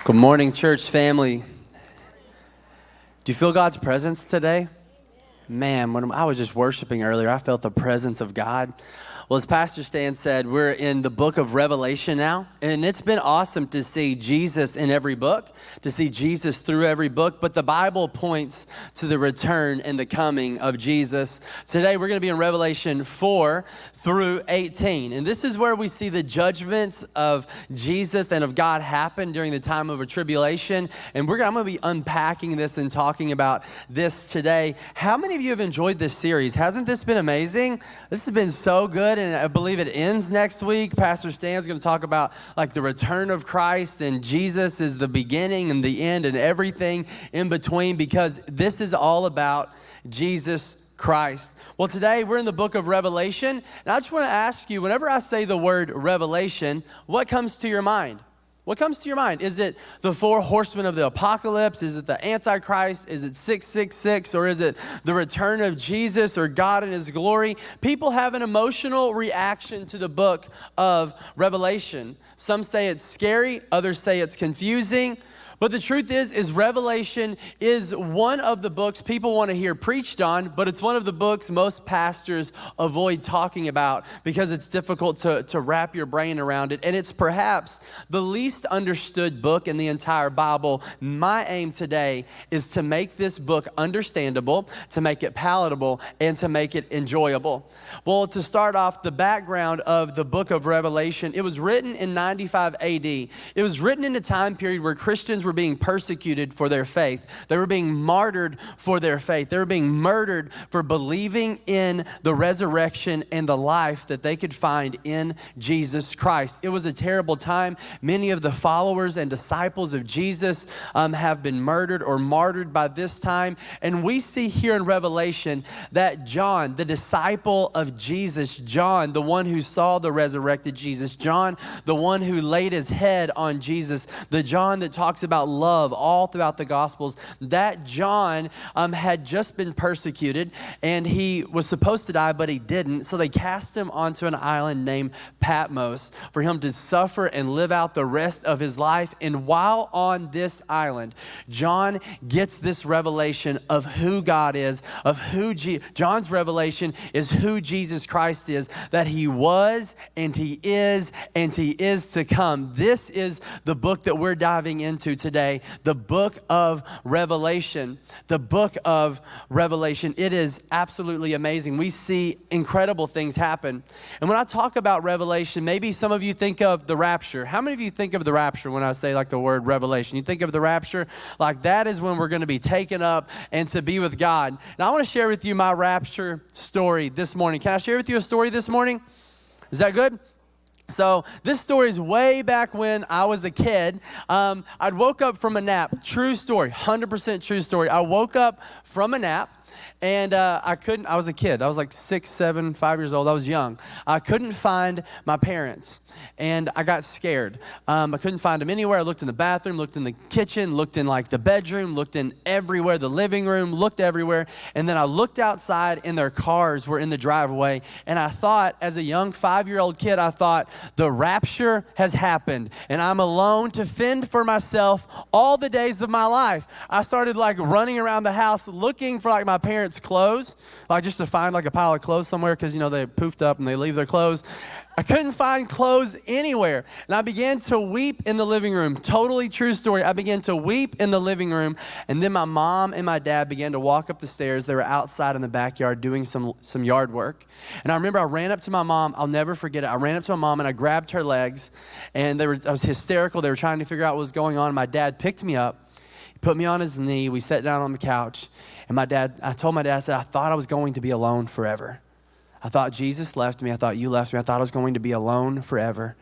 Good morning, church family. Do you feel God's presence today? Man, when I was just worshiping earlier, I felt the presence of God. Well, as Pastor Stan said, we're in the book of Revelation now, and it's been awesome to see Jesus in every book, to see Jesus through every book, but the Bible points to the return and the coming of Jesus. Today, we're going to be in Revelation 4 through 18, and this is where we see the judgments of Jesus and of God happen during the time of a tribulation, and I'm going to be unpacking this and talking about this today. How many of you have enjoyed this series? Hasn't this been amazing? This has been so good. And I believe it ends next week. Pastor Stan's going to talk about like the return of Christ, and Jesus is the beginning and the end and everything in between, because this is all about Jesus Christ. Well, today we're in the book of Revelation, and I just want to ask you, whenever I say the word revelation, what comes to your mind? What comes to your mind? Is it the four horsemen of the apocalypse? Is it the Antichrist? Is it 666? Or is it the return of Jesus or God in his glory? People have an emotional reaction to the book of Revelation. Some say it's scary, others say it's confusing. But the truth is Revelation is one of the books people want to hear preached on, but it's one of the books most pastors avoid talking about because it's difficult to wrap your brain around it. And it's perhaps the least understood book in the entire Bible. My aim today is to make this book understandable, to make it palatable, and to make it enjoyable. Well, to start off, the background of the book of Revelation, it was written in 95 AD. It was written in a time period where Christians were being persecuted for their faith. They were being martyred for their faith. They were being murdered for believing in the resurrection and the life that they could find in Jesus Christ. It was a terrible time. Many of the followers and disciples of Jesus have been murdered or martyred by this time. And we see here in Revelation that John, the disciple of Jesus, John, the one who saw the resurrected Jesus, John, the one who laid his head on Jesus, the John that talks about love all throughout the Gospels, that John had just been persecuted, and he was supposed to die, but he didn't. So they cast him onto an island named Patmos for him to suffer and live out the rest of his life. And while on this island, John gets this revelation of who God is, of who John's revelation is who Jesus Christ is, that he was and he is to come. This is the book that we're diving into today, the book of Revelation. The book of Revelation, it is absolutely amazing. We see incredible things happen. And when I talk about Revelation, maybe some of you think of the rapture. How many of you think of the rapture when I say like the word Revelation? You think of the rapture, like that is when we're going to be taken up and to be with God. Now I want to share with you my rapture story this morning. Can I share with you a story this morning? Is that good? So this story is way back when I was a kid. I'd woke up from a nap. True story, 100% true story. I woke up from a nap. And I was a kid. I was like 6, 7, 5 years old. I was young. I couldn't find my parents, and I got scared. I couldn't find them anywhere. I looked in the bathroom, looked in the kitchen, looked in like the bedroom, looked in everywhere, the living room, looked everywhere. And then I looked outside, and their cars were in the driveway. And I thought, as a young 5-year-old kid, I thought, the rapture has happened, and I'm alone to fend for myself all the days of my life. I started like running around the house looking for like my parents' clothes, like just to find like a pile of clothes somewhere, because you know they poofed up and they leave their clothes. I couldn't find clothes anywhere, and I began to weep in the living room. Totally true story. I began to weep in the living room, and then my mom and my dad began to walk up the stairs. They were outside in the backyard doing some yard work, and I remember I ran up to my mom. I'll never forget it. I ran up to my mom and I grabbed her legs, and I was hysterical. They were trying to figure out what was going on. My dad picked me up, he put me on his knee. We sat down on the couch. And I told my dad, I said, I thought I was going to be alone forever. I thought Jesus left me. I thought you left me. I thought I was going to be alone forever.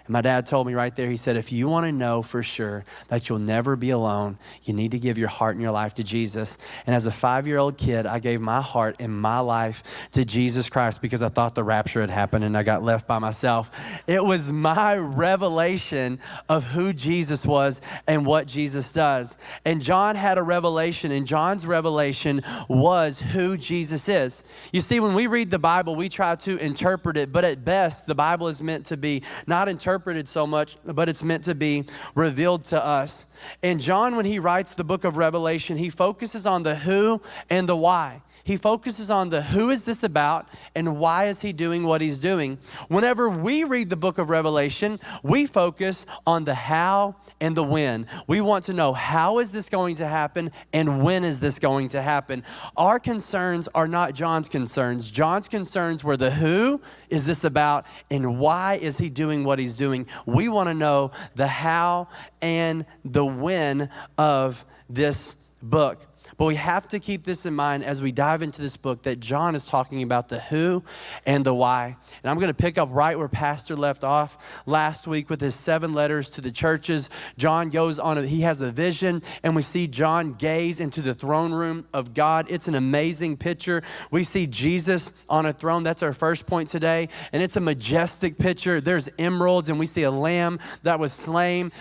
And my dad told me right there, he said, if you want to know for sure that you'll never be alone, you need to give your heart and your life to Jesus. And as a 5-year-old kid, I gave my heart and my life to Jesus Christ because I thought the rapture had happened and I got left by myself. It was my revelation of who Jesus was and what Jesus does. And John had a revelation, and John's revelation was who Jesus is. You see, when we read the Bible, we try to interpret it, but at best, the Bible is meant to be not interpreted interpreted so much, but it's meant to be revealed to us. And John, when he writes the book of Revelation, he focuses on the who and the why. He focuses on the who is this about and why is he doing what he's doing. Whenever we read the book of Revelation, we focus on the how and the when. We want to know, how is this going to happen and when is this going to happen? Our concerns are not John's concerns. John's concerns were the who is this about and why is he doing what he's doing. We want to know the how and the when of this book. But we have to keep this in mind as we dive into this book, that John is talking about the who and the why. And I'm going to pick up right where Pastor left off last week with his 7 letters to the churches. John goes on, he has a vision, and we see John gaze into the throne room of God. It's an amazing picture. We see Jesus on a throne. That's our first point today. And it's a majestic picture. There's emeralds, and we see a lamb that was slain.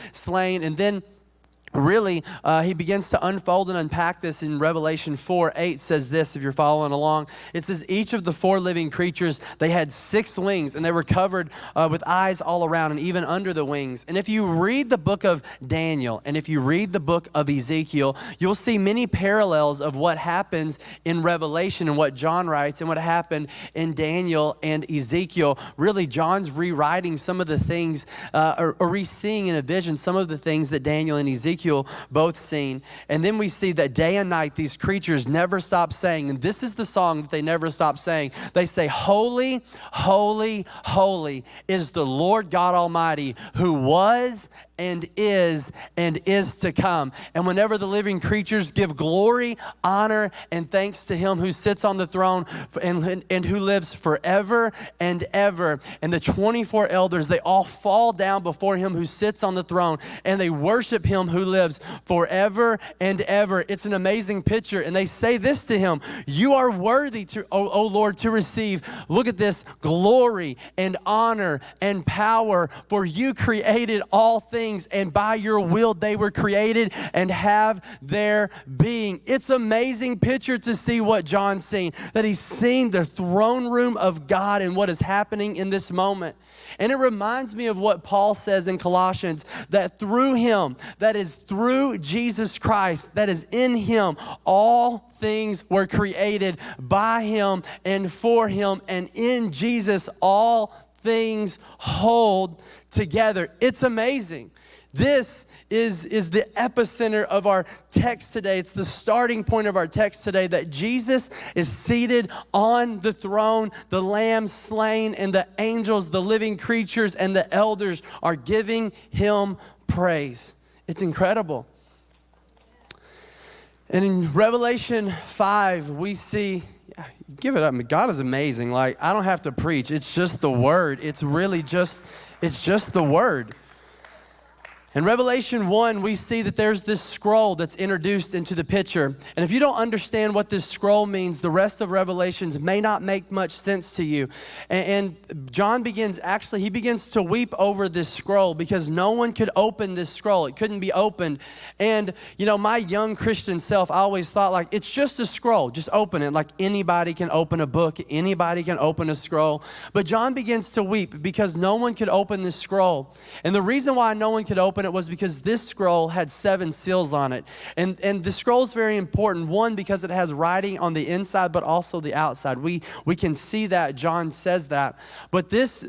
And then really, he begins to unfold and unpack this in Revelation 4:8 says this, if you're following along. It says, each of the 4 living creatures, they had 6 wings, and they were covered with eyes all around and even under the wings. And if you read the book of Daniel, and if you read the book of Ezekiel, you'll see many parallels of what happens in Revelation and what John writes and what happened in Daniel and Ezekiel. Really, John's rewriting some of the things, or re-seeing in a vision some of the things that Daniel and Ezekiel both seen. And then we see that day and night these creatures never stop saying, and this is the song that they never stop saying. They say, holy, holy, holy is the Lord God Almighty, who was and is to come. And whenever the living creatures give glory, honor, and thanks to him who sits on the throne and who lives forever and ever, and the 24 elders, they all fall down before him who sits on the throne, and they worship him who lives forever and ever. It's an amazing picture. And they say this to him, you are worthy to, O Lord, to receive, look at this, glory and honor and power, for you created all things, and by your will they were created and have their being. It's an amazing picture to see what John's seen, that he's seen the throne room of God and what is happening in this moment. And it reminds me of what Paul says in Colossians, that through him, that is through Jesus Christ, that is in him, all things were created by him and for him, and in Jesus all things hold together. It's amazing. This is the epicenter of our text today. It's the starting point of our text today, that Jesus is seated on the throne, the Lamb slain, and the angels, the living creatures, and the elders are giving him praise. It's incredible. And in Revelation 5, we see, give it up, God is amazing. Like, I don't have to preach. It's just the word. It's just the word. In Revelation 1, we see that there's this scroll that's introduced into the picture. And if you don't understand what this scroll means, the rest of Revelations may not make much sense to you. And John begins to weep over this scroll because no one could open this scroll. It couldn't be opened. And, my young Christian self, I always thought, like, it's just a scroll. Just open it. Like, anybody can open a book. Anybody can open a scroll. But John begins to weep because no one could open this scroll. And the reason why no one could open it was because this scroll had 7 seals on it. And the scroll is very important, one, because it has writing on the inside, but also the outside. We can see that. John says that. But this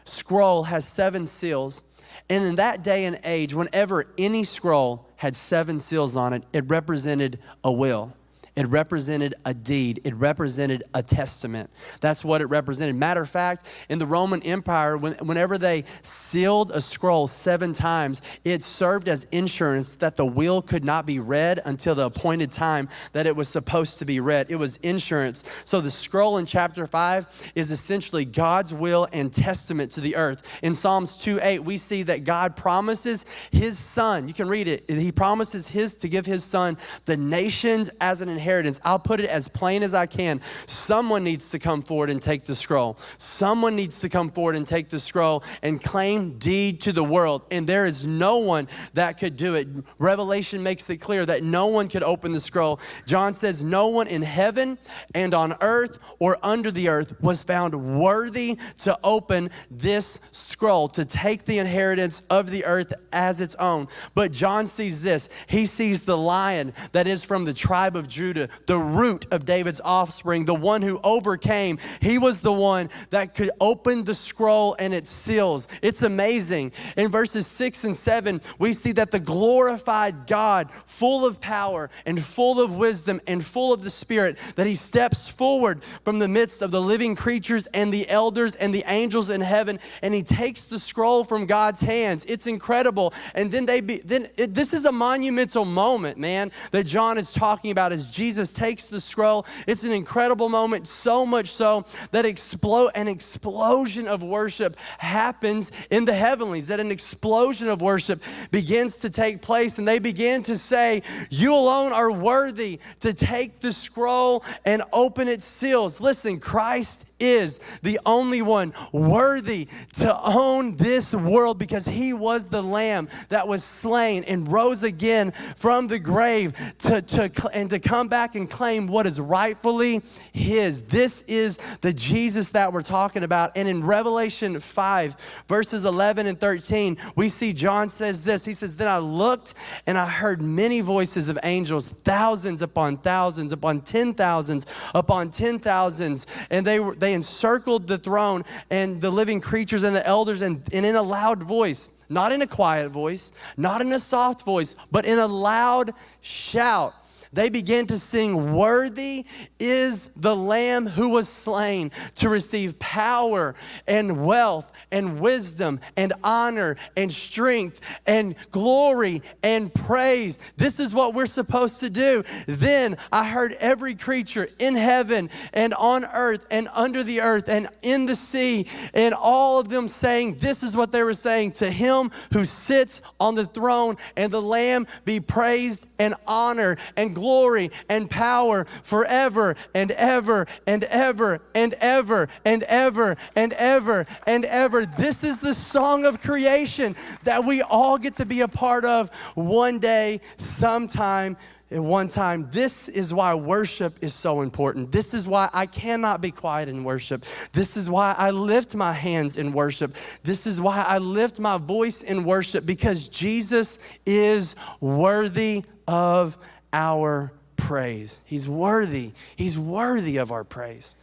scroll has 7 seals. And in that day and age, whenever any scroll had 7 seals on it, it represented a will. It represented a deed. It represented a testament. That's what it represented. Matter of fact, in the Roman Empire, whenever they sealed a scroll 7 times, it served as insurance that the will could not be read until the appointed time that it was supposed to be read. It was insurance. So the scroll in chapter 5 is essentially God's will and testament to the earth. In Psalms 2:8, we see that God promises his son. You can read it. He promises to give his son the nations as an inheritance inheritance. I'll put it as plain as I can. Someone needs to come forward and take the scroll. Someone needs to come forward and take the scroll and claim deed to the world. And there is no one that could do it. Revelation makes it clear that no one could open the scroll. John says no one in heaven and on earth or under the earth was found worthy to open this scroll, to take the inheritance of the earth as its own. But John sees this. He sees the Lion that is from the tribe of Judah, the root of David's offspring, the one who overcame. He was the one that could open the scroll and its seals. It's amazing. In verses 6 and 7, we see that the glorified God, full of power and full of wisdom and full of the Spirit, that he steps forward from the midst of the living creatures and the elders and the angels in heaven, and he takes the scroll from God's hands. It's incredible. And then this is a monumental moment, man, that John is talking about as Jesus takes the scroll. It's an incredible moment, so much so that an explosion of worship happens in the heavenlies, that an explosion of worship begins to take place, and they begin to say, you alone are worthy to take the scroll and open its seals. Listen, Christ is the only one worthy to own this world, because he was the Lamb that was slain and rose again from the grave to come back and claim what is rightfully his. This is the Jesus that we're talking about. And in Revelation 5, verses 11 and 13, we see John says this. He says, then I looked and I heard many voices of angels, thousands upon thousands, upon 10,000s, upon 10,000s, and they encircled the throne and the living creatures and the elders, and in a loud voice, not in a quiet voice, not in a soft voice, but in a loud shout, they began to sing, worthy is the Lamb who was slain to receive power and wealth and wisdom and honor and strength and glory and praise. This is what we're supposed to do. Then I heard every creature in heaven and on earth and under the earth and in the sea, and all of them saying, this is what they were saying, to him who sits on the throne and the Lamb be praised and honor and glory and power forever and ever and ever and ever and ever and ever and ever. This is the song of creation that we all get to be a part of one day, sometime, at one time. This is why worship is so important. This is why I cannot be quiet in worship. This is why I lift my hands in worship. This is why I lift my voice in worship, because Jesus is worthy of our praise. He's worthy. He's worthy of our praise.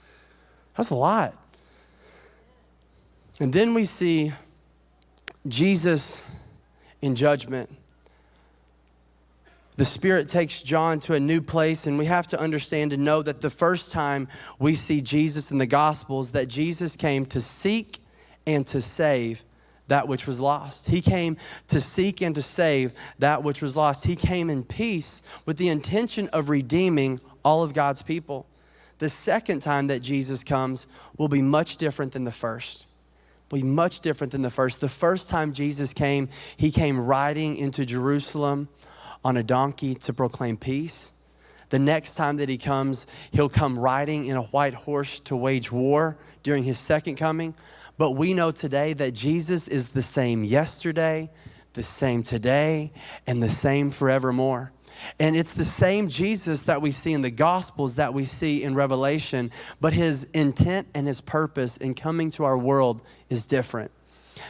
That's a lot. And then we see Jesus in judgment. The Spirit takes John to a new place, and we have to understand and know that the first time we see Jesus in the Gospels, that Jesus came to seek and to save that which was lost. He came to seek and to save that which was lost. He came in peace with the intention of redeeming all of God's people. The second time that Jesus comes will be much different than the first. Will be much different than the first. The first time Jesus came, he came riding into Jerusalem on a donkey to proclaim peace. The next time that he comes, he'll come riding in a white horse to wage war during his second coming. But we know today that Jesus is the same yesterday, the same today, and the same forevermore. And it's the same Jesus that we see in the Gospels, that we see in Revelation, but his intent and his purpose in coming to our world is different.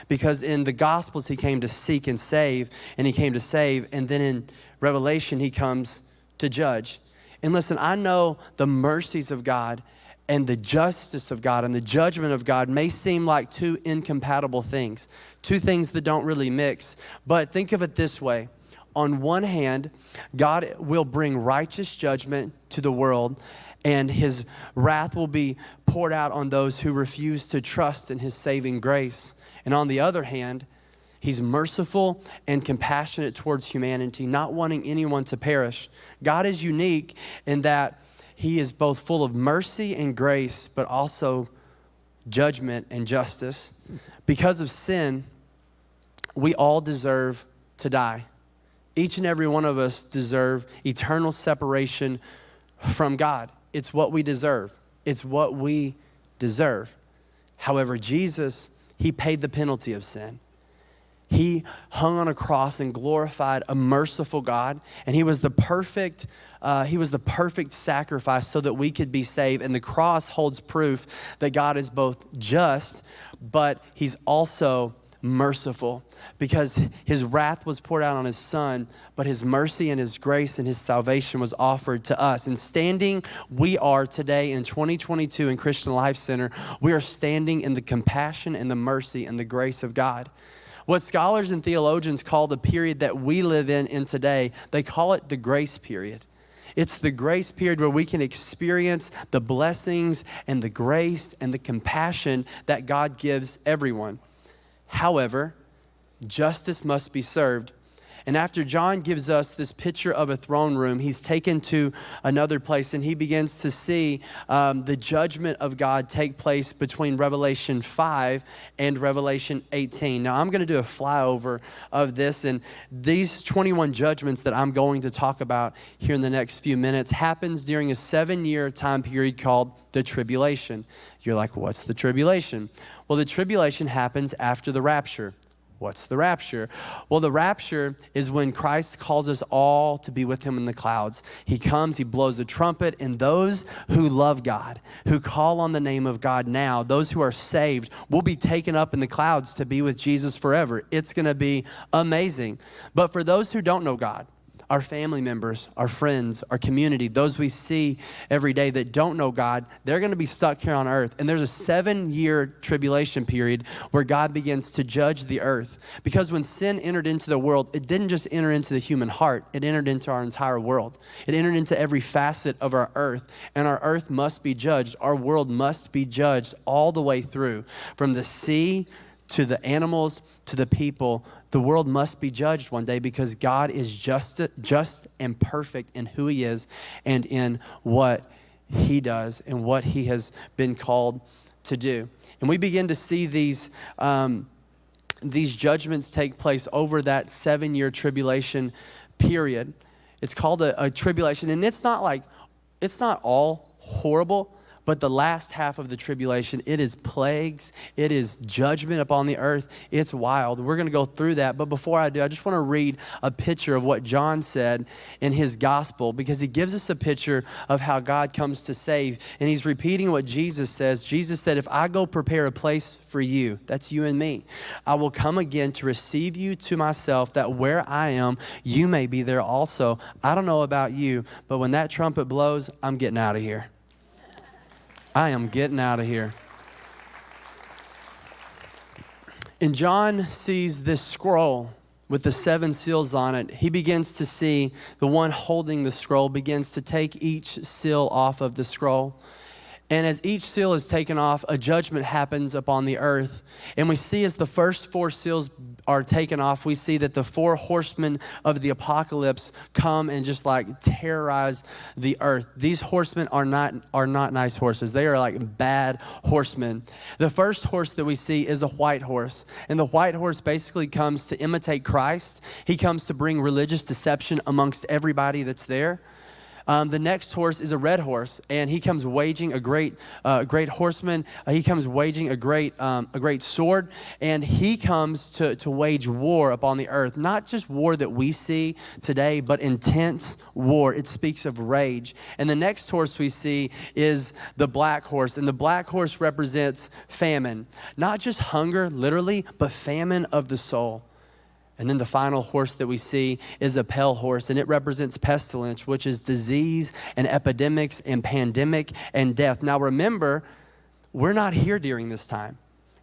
Because in the Gospels, he came to seek and save, and he came to save, and then in Revelation, he comes to judge. And listen, I know the mercies of God and the justice of God and the judgment of God may seem like two incompatible things, two things that don't really mix. But think of it this way. On one hand, God will bring righteous judgment to the world, and his wrath will be poured out on those who refuse to trust in his saving grace. And on the other hand, he's merciful and compassionate towards humanity, not wanting anyone to perish. God is unique in that he is both full of mercy and grace, but also judgment and justice. Because of sin, we all deserve to die. Each and every one of us deserve eternal separation from God. It's what we deserve. It's what we deserve. However, Jesus, he paid the penalty of sin. He hung on a cross and glorified a merciful God, and he was the perfect sacrifice so that we could be saved. And the cross holds proof that God is both just, but he's also merciful, because his wrath was poured out on his son, but his mercy and his grace and his salvation was offered to us. And standing we are today in 2022 in Christian Life Center, we are standing in the compassion and the mercy and the grace of God. What scholars and theologians call the period that we live in today, they call it the grace period. It's the grace period where we can experience the blessings and the grace and the compassion that God gives everyone. However, justice must be served. And after John gives us this picture of a throne room, he's taken to another place and he begins to see the judgment of God take place between Revelation 5 and Revelation 18. Now, I'm going to do a flyover of this, and these 21 judgments that I'm going to talk about here in the next few minutes happens during a 7-year time period called the tribulation. You're like, what's the tribulation? Well, the tribulation happens after the rapture. What's the rapture? Well, the rapture is when Christ calls us all to be with him in the clouds. He comes, he blows the trumpet, and those who love God, who call on the name of God now, those who are saved, will be taken up in the clouds to be with Jesus forever. It's going to be amazing. But for those who don't know God, our family members, our friends, our community, those we see every day that don't know God, they're going to be stuck here on earth. And there's a 7-year tribulation period where God begins to judge the earth. Because when sin entered into the world, it didn't just enter into the human heart, it entered into our entire world. It entered into every facet of our earth, and our earth must be judged. Our world must be judged all the way through, from the sea to the animals to the people. The world must be judged one day, because God is just and perfect in who he is and in what he does and what he has been called to do. And we begin to see these judgments take place over that 7-year tribulation period. It's called a tribulation, and it's not all horrible. But the last half of the tribulation, it is plagues, it is judgment upon the earth. It's wild. We're going to go through that. But before I do, I just want to read a picture of what John said in his gospel, because he gives us a picture of how God comes to save. And he's repeating what Jesus says. Jesus said, if I go prepare a place for you, that's you and me, I will come again to receive you to myself, that where I am, you may be there also. I don't know about you, but when that trumpet blows, I'm getting out of here. I am getting out of here. And John sees this scroll with the 7 seals on it. He begins to see the one holding the scroll begins to take each seal off of the scroll. And as each seal is taken off, a judgment happens upon the earth. And we see as the first 4 seals are taken off, we see that the 4 horsemen of the apocalypse come and just like terrorize the earth. These horsemen are not nice horses. They are like bad horsemen. The first horse that we see is a white horse. And the white horse basically comes to imitate Christ. He comes to bring religious deception amongst everybody that's there. The next horse is a red horse, and he comes waging a great horseman. He comes waging a great sword, and he comes to wage war upon the earth. Not just war that we see today, but intense war. It speaks of rage. And the next horse we see is the black horse, and the black horse represents famine. Not just hunger, literally, but famine of the soul. And then the final horse that we see is a pale horse, and it represents pestilence, which is disease and epidemics and pandemic and death. Now remember, we're not here during this time.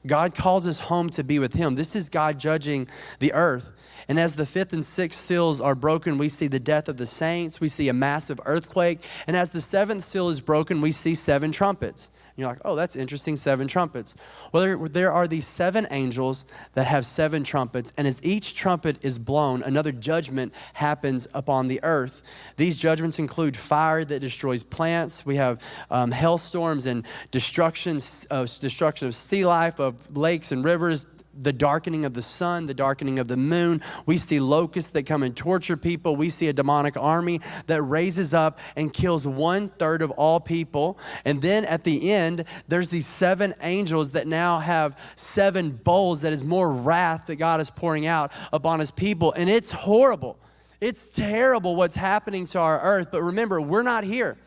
God calls us home to be with him. This is God judging the earth. And as the 5th and 6th seals are broken, we see the death of the saints. We see a massive earthquake. And as the 7th seal is broken, we see 7 trumpets. You're like, oh, that's interesting, 7 trumpets. Well, there are these 7 angels that have 7 trumpets, and as each trumpet is blown, another judgment happens upon the earth. These judgments include fire that destroys plants. We have hailstorms and destruction of sea life, of lakes and rivers, the darkening of the sun, the darkening of the moon. We see locusts that come and torture people. We see a demonic army that raises up and kills 1/3 of all people. And then at the end, there's these 7 angels that now have 7 bowls that is more wrath that God is pouring out upon his people. And it's horrible. It's terrible what's happening to our earth. But remember, we're not here.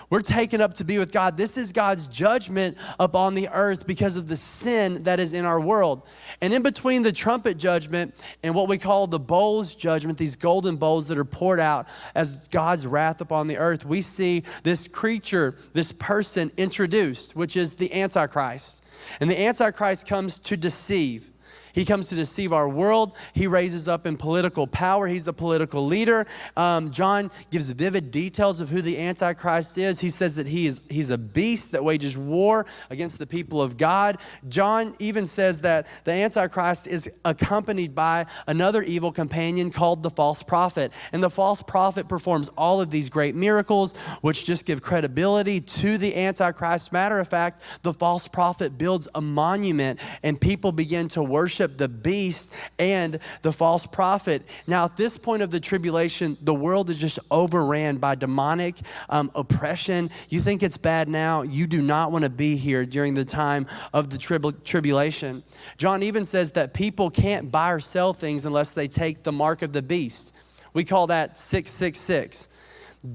We're taken up to be with God. This is God's judgment upon the earth because of the sin that is in our world. And in between the trumpet judgment and what we call the bowls judgment, these golden bowls that are poured out as God's wrath upon the earth, we see this creature, this person introduced, which is the Antichrist. And the Antichrist comes to deceive. He comes to deceive our world. He raises up in political power. He's a political leader. John gives vivid details of who the Antichrist is. He says that he's a beast that wages war against the people of God. John even says that the Antichrist is accompanied by another evil companion called the false prophet. And the false prophet performs all of these great miracles, which just give credibility to the Antichrist. Matter of fact, the false prophet builds a monument and people begin to worship the beast and the false prophet. Now, at this point of the tribulation, the world is just overran by demonic oppression. You think it's bad now? You do not want to be here during the time of the tribulation. John even says that people can't buy or sell things unless they take the mark of the beast. We call that 666.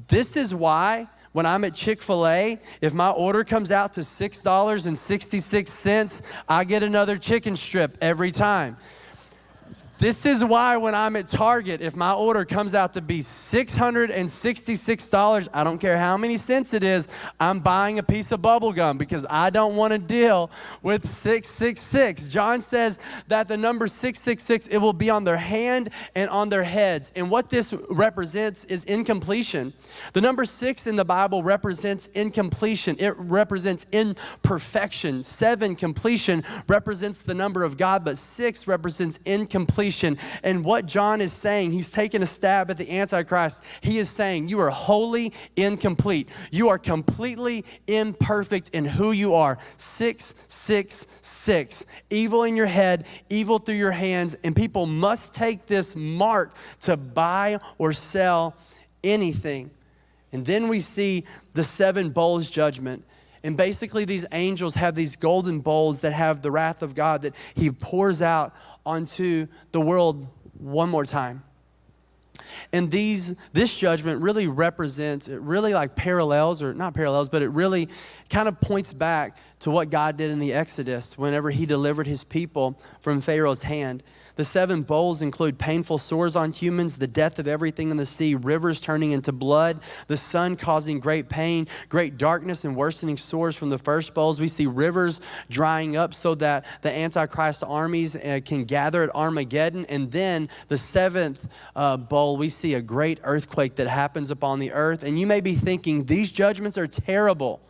This is why when I'm at Chick-fil-A, if my order comes out to $6.66, I get another chicken strip every time. This is why when I'm at Target, if my order comes out to be $666, I don't care how many cents it is, I'm buying a piece of bubble gum because I don't want to deal with 666. John says that the number 666, it will be on their hand and on their heads. And what this represents is incompletion. The number 6 in the Bible represents incompletion. It represents imperfection. 7, completion, represents the number of God, but 6 represents incompletion. And what John is saying, he's taking a stab at the Antichrist. He is saying, you are wholly incomplete. You are completely imperfect in who you are. 666. Evil in your head, evil through your hands, and people must take this mark to buy or sell anything. And then we see the 7 bowls judgment. And basically these angels have these golden bowls that have the wrath of God that he pours out onto the world one more time. And this judgment really represents, it really like parallels, or not parallels, but it really kind of points back to what God did in the Exodus whenever he delivered his people from Pharaoh's hand. The 7 bowls include painful sores on humans, the death of everything in the sea, rivers turning into blood, the sun causing great pain, great darkness and worsening sores from the first bowls. We see rivers drying up so that the Antichrist armies can gather at Armageddon. And then the 7th bowl, we see a great earthquake that happens upon the earth. And you may be thinking, these judgments are terrible.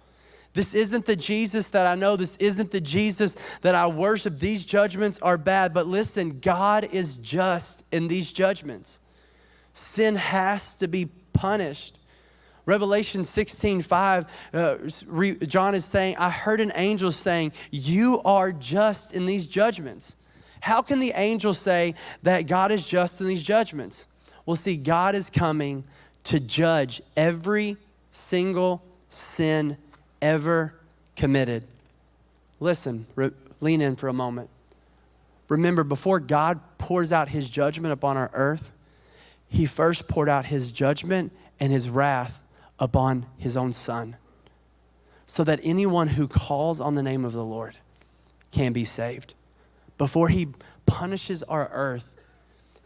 This isn't the Jesus that I know. This isn't the Jesus that I worship. These judgments are bad. But listen, God is just in these judgments. Sin has to be punished. Revelation 16:5, John is saying, I heard an angel saying, you are just in these judgments. How can the angel say that God is just in these judgments? Well, see, God is coming to judge every single sin ever committed. Listen, lean in for a moment. Remember, before God pours out his judgment upon our earth, he first poured out his judgment and his wrath upon his own son, so that anyone who calls on the name of the Lord can be saved. Before he punishes our earth,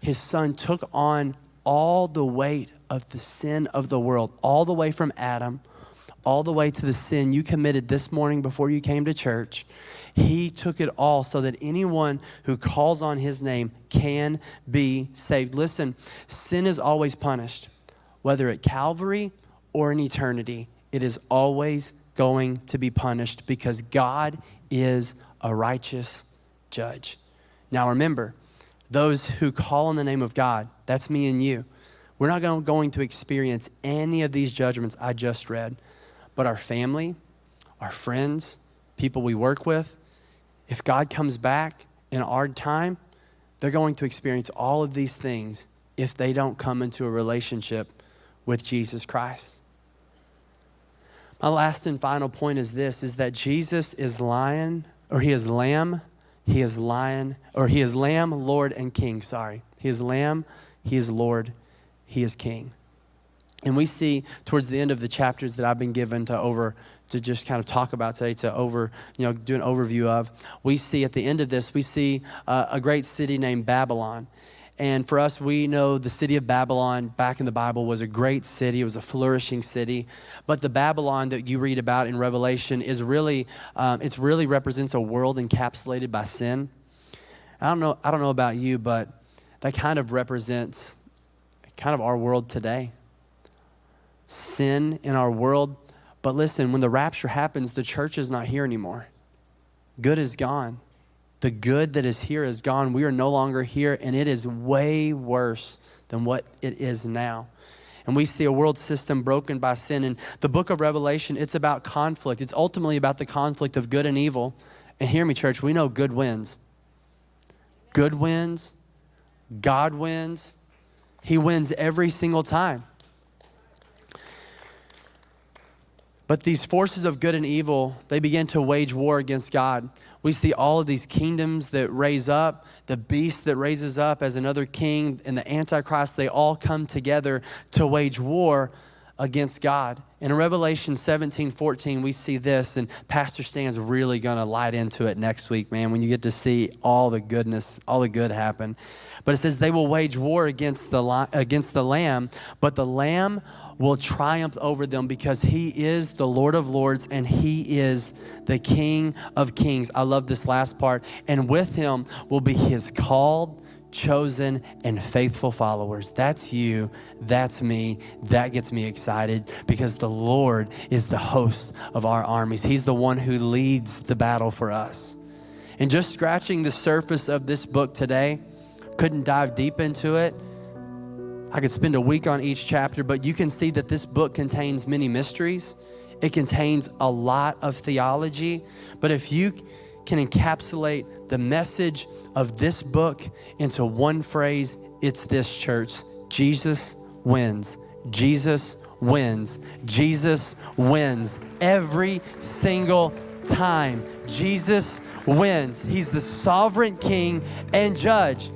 his son took on all the weight of the sin of the world, all the way from Adam, all the way to the sin you committed this morning before you came to church. He took it all so that anyone who calls on his name can be saved. Listen, sin is always punished, whether at Calvary or in eternity. It is always going to be punished because God is a righteous judge. Now remember, those who call on the name of God, that's me and you. We're not going to experience any of these judgments I just read. But our family, our friends, people we work with, if God comes back in our time, they're going to experience all of these things if they don't come into a relationship with Jesus Christ. My last and final point is this, is that Jesus is lion, or he is lamb, he is lion, or he is lamb, Lord, and king, sorry. He is lamb, he is Lord, he is king. And we see towards the end of the chapters that I've been given to just kind of talk about today, do an overview of, we see at the end of this, we see a great city named Babylon. And for us, we know the city of Babylon back in the Bible was a great city. It was a flourishing city. But the Babylon that you read about in Revelation is really, it really represents a world encapsulated by sin. I don't know about you, but that kind of represents kind of our world today. Sin in our world. But listen, when the rapture happens, the church is not here anymore. Good is gone. The good that is here is gone. We are no longer here, and it is way worse than what it is now. And we see a world system broken by sin. And the book of Revelation, it's about conflict. It's ultimately about the conflict of good and evil. And hear me, church, we know good wins. Good wins. God wins. He wins every single time. But these forces of good and evil, they begin to wage war against God. We see all of these kingdoms that raise up, the beast that raises up as another king, and the Antichrist, they all come together to wage war against God. And in Revelation 17:14, we see this, and Pastor Stan's really gonna light into it next week, man, when you get to see all the goodness, all the good happen. But it says they will wage war against the Lamb, but the Lamb will triumph over them because he is the Lord of Lords and he is the King of Kings. I love this last part. And with him will be his called, chosen, and faithful followers. That's you. That's me. That gets me excited because the Lord is the host of our armies. He's the one who leads the battle for us. And just scratching the surface of this book today, couldn't dive deep into it. I could spend a week on each chapter, but you can see that this book contains many mysteries. It contains a lot of theology. But if you can encapsulate the message of this book into one phrase, it's this, church. Jesus wins. Jesus wins. Jesus wins. Every single time. Jesus wins. He's the sovereign king and judge.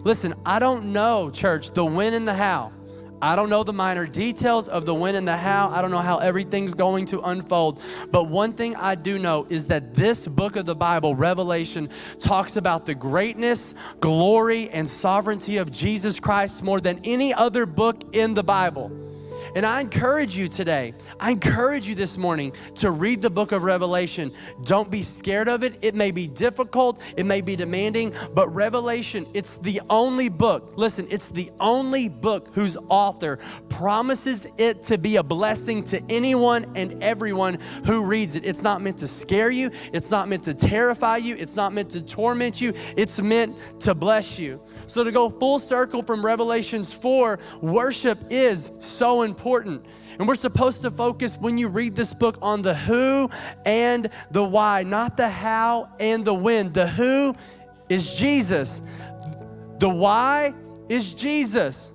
Listen, I don't know, church, the when and the how. I don't know the minor details of the when and the how. I don't know how everything's going to unfold. But one thing I do know is that this book of the Bible, Revelation, talks about the greatness, glory, and sovereignty of Jesus Christ more than any other book in the Bible. And I encourage you today, I encourage you this morning to read the book of Revelation. Don't be scared of it. It may be difficult. It may be demanding, but Revelation, it's the only book, listen, it's the only book whose author promises it to be a blessing to anyone and everyone who reads it. It's not meant to scare you. It's not meant to terrify you. It's not meant to torment you. It's meant to bless you. So to go full circle from Revelations 4, worship is so important. And we're supposed to focus when you read this book on the who and the why, not the how and the when. The who is Jesus. The why is Jesus.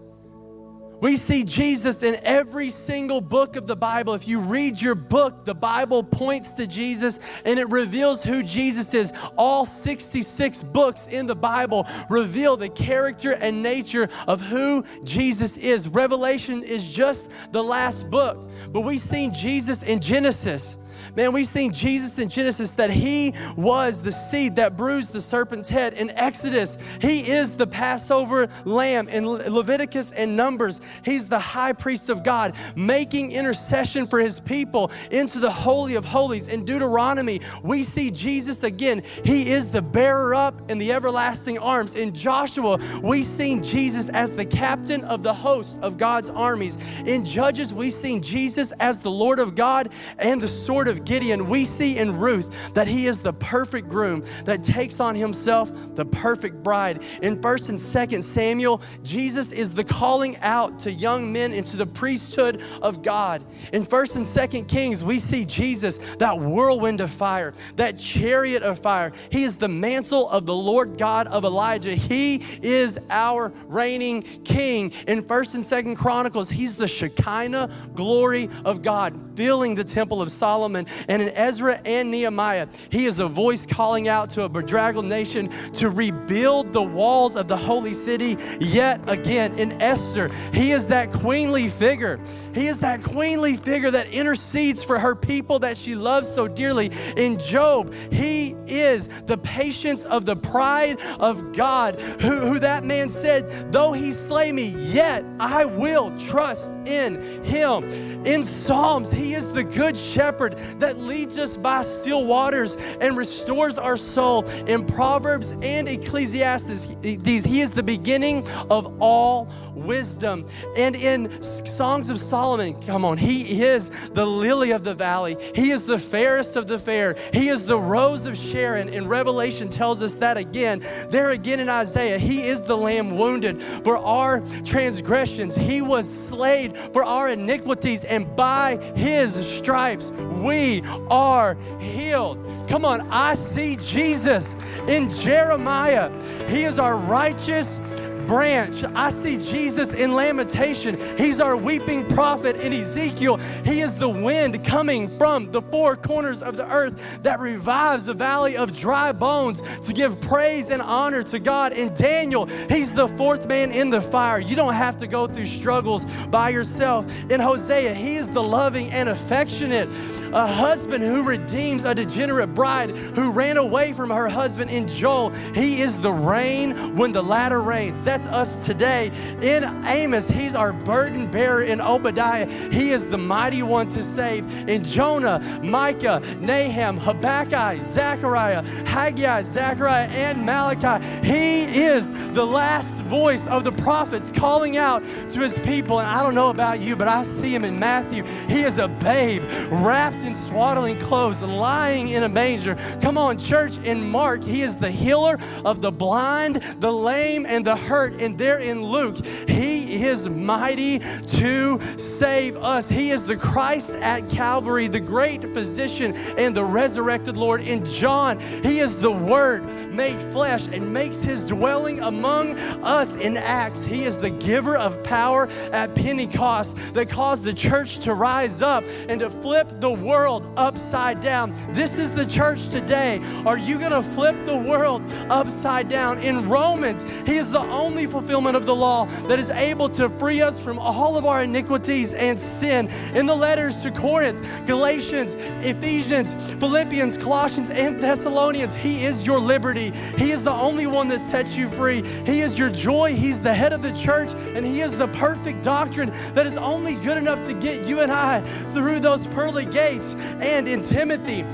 We see Jesus in every single book of the Bible. If you read your book, the Bible points to Jesus and it reveals who Jesus is. All 66 books in the Bible reveal the character and nature of who Jesus is. Revelation is just the last book, but we've seen Jesus in Genesis. Man, we've seen Jesus in Genesis that he was the seed that bruised the serpent's head. In Exodus, he is the Passover lamb. In Leviticus and Numbers, he's the high priest of God, making intercession for his people into the Holy of Holies. In Deuteronomy, we see Jesus again. He is the bearer up in the everlasting arms. In Joshua, we've seen Jesus as the captain of the host of God's armies. In Judges, we've seen Jesus as the Lord of God and the sword word of Gideon, we see in Ruth that he is the perfect groom that takes on himself the perfect bride. In 1st and 2nd Samuel, Jesus is the calling out to young men into the priesthood of God. In 1st and 2nd Kings, we see Jesus, that whirlwind of fire, that chariot of fire. He is the mantle of the Lord God of Elijah. He is our reigning king. In 1st and 2nd Chronicles, he's the Shekinah glory of God, filling the temple of Solomon. And in Ezra and Nehemiah, he is a voice calling out to a bedraggled nation to rebuild the walls of the holy city yet again. In Esther, he is that queenly figure. He is that queenly figure that intercedes for her people that she loves so dearly. In Job, he is the patience of the pride of God, who that man said, though he slay me, yet I will trust in him. In Psalms, he is the good shepherd that leads us by still waters and restores our soul. In Proverbs and Ecclesiastes, he is the beginning of all wisdom. And in Songs of Solomon, come on, he is the lily of the valley. He is the fairest of the fair. He is the rose of Sharon. And Revelation tells us that again. There again in Isaiah, he is the lamb wounded for our transgressions. He was slain for our iniquities, and by his stripes we are healed. Come on, I see Jesus in Jeremiah. He is our righteous branch. I see Jesus in Lamentation. He's our weeping prophet in Ezekiel. He is the wind coming from the four corners of the earth that revives the valley of dry bones to give praise and honor to God. In Daniel, he's the fourth man in the fire. You don't have to go through struggles by yourself. In Hosea, he is the loving and affectionate a husband who redeems a degenerate bride who ran away from her husband. In Joel, he is the rain when the latter rains. That's us today. In Amos, he's our burden bearer. In Obadiah, he is the mighty one to save. In Jonah, Micah, Nahum, Habakkuk, Zechariah, Haggai, Zechariah, and Malachi, he is the last voice of the prophets calling out to his people. And I don't know about you, but I see him in Matthew. He is a babe wrapped in swaddling clothes, lying in a manger. Come on, church. In Mark, he is the healer of the blind, the lame, and the hurt. And there in Luke, he is mighty to save us. He is the Christ at Calvary, the great physician and the resurrected Lord. In John, he is the Word made flesh and makes his dwelling among us. In Acts, he is the giver of power at Pentecost that caused the church to rise up and to flip the world upside down. This is the church today. Are you going to flip the world upside down? In Romans, he is the only fulfillment of the law that is able to free us from all of our iniquities and sin. In the letters to Corinth, Galatians, Ephesians, Philippians, Colossians, and Thessalonians, he is your liberty. He is the only one that sets you free. He is your joy. He's the head of the church, and he is the perfect doctrine that is only good enough to get you and I through those pearly gates. And in Timothy,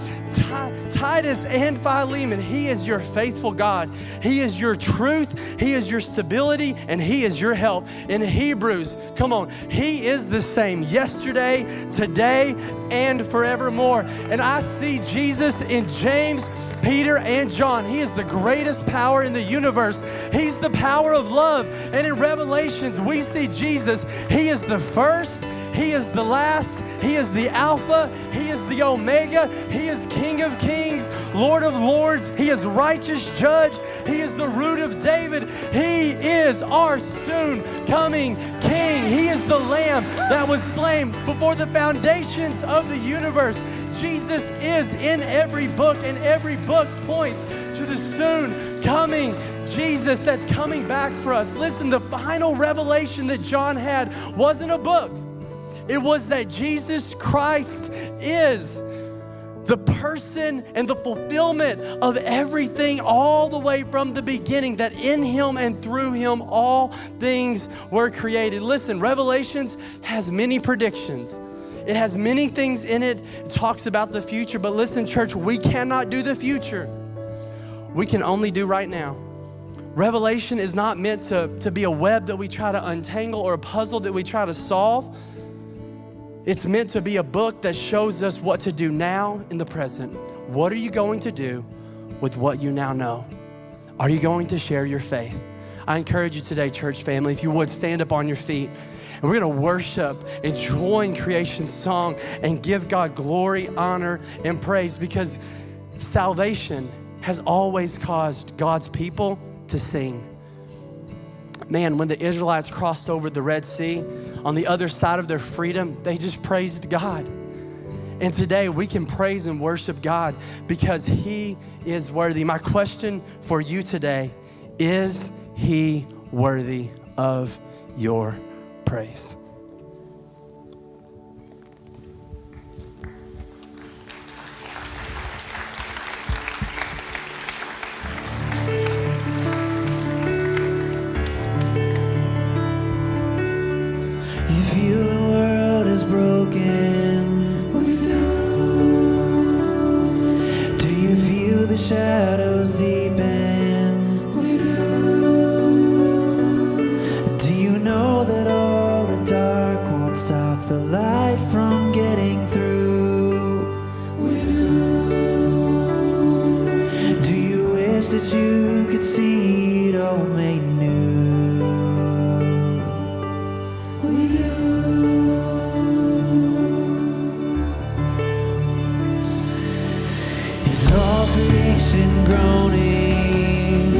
Titus, and Philemon, he is your faithful God. He is your truth. He is your stability, and he is your help. In Hebrews, come on, he is the same yesterday, today, and forevermore. And I see Jesus in James, Peter, and John. He is the greatest power in the universe. He's the power of love. And in Revelations, we see Jesus. He is the first. He is the last. He is the Alpha. He is the Omega. He is King of Kings, Lord of Lords. He is righteous judge. He is the root of David. He is our soon coming King. He is the Lamb that was slain before the foundations of the universe. Jesus is in every book, and every book points to the soon coming Jesus that's coming back for us. Listen, the final revelation that John had wasn't a book. It was that Jesus Christ is the person and the fulfillment of everything all the way from the beginning, that in him and through him all things were created. Listen, Revelations has many predictions. It has many things in it. It talks about the future. But listen, church, we cannot do the future. We can only do right now. Revelation is not meant to be a web that we try to untangle or a puzzle that we try to solve. It's meant to be a book that shows us what to do now in the present. What are you going to do with what you now know? Are you going to share your faith? I encourage you today, church family, if you would, stand up on your feet. And we're gonna worship and join creation's song and give God glory, honor, and praise, because salvation has always caused God's people to sing. Man, when the Israelites crossed over the Red Sea, on the other side of their freedom, they just praised God. And today we can praise and worship God because He is worthy. My question for you today, is He worthy of your praise? You feel the world is broken. We do. Do you feel the shadows deepen? We do. Do you know that all the dark won't stop the light from getting through? We do. Do you wish that you could see it all made new? Is all creation groaning?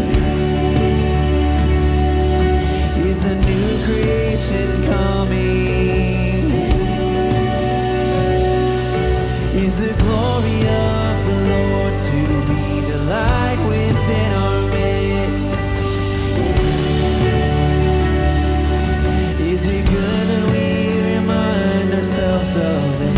Is a new creation coming? Is the glory of the Lord to be the light within our midst? Is it good that we remind ourselves of this?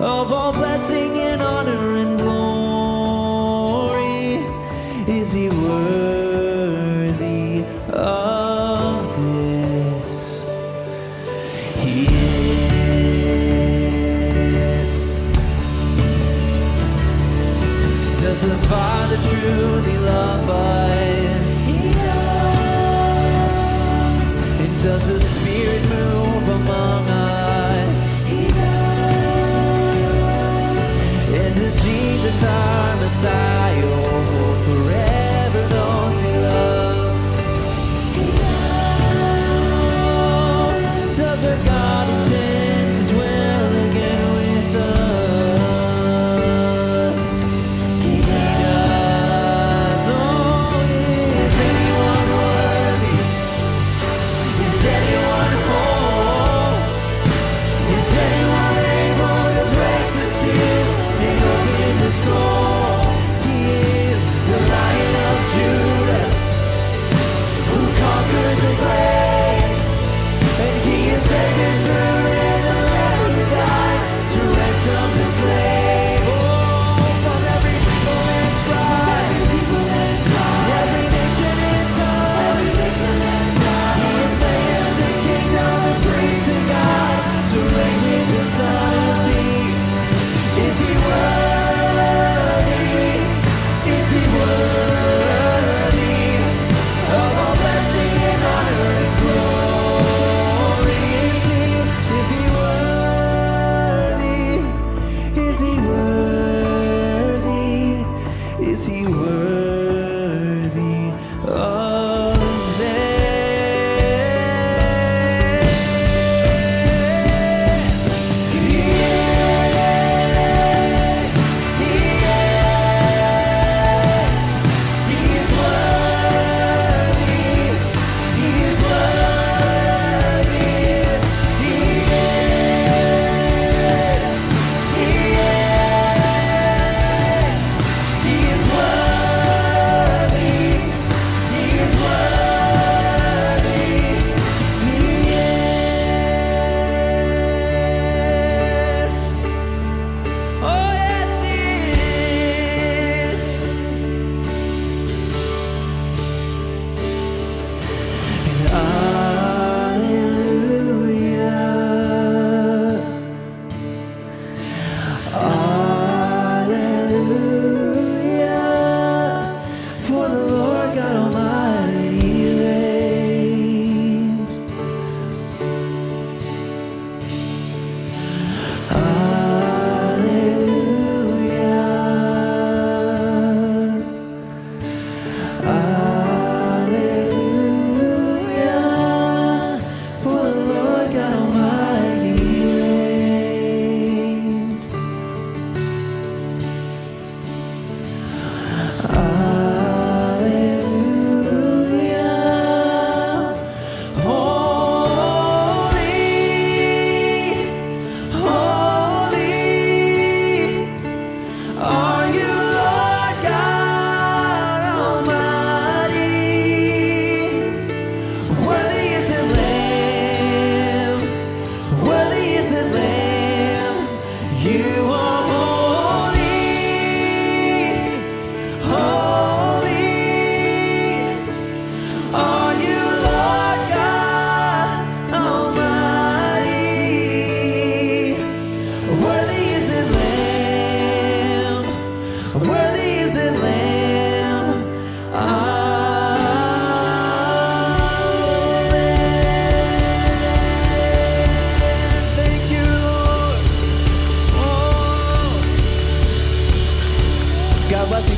Of all blessing and honor and glory, is He worthy of this? He is. Does the Father truly love us? He does. And does the Spirit move among us? He does.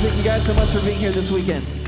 Thank you guys so much for being here this weekend.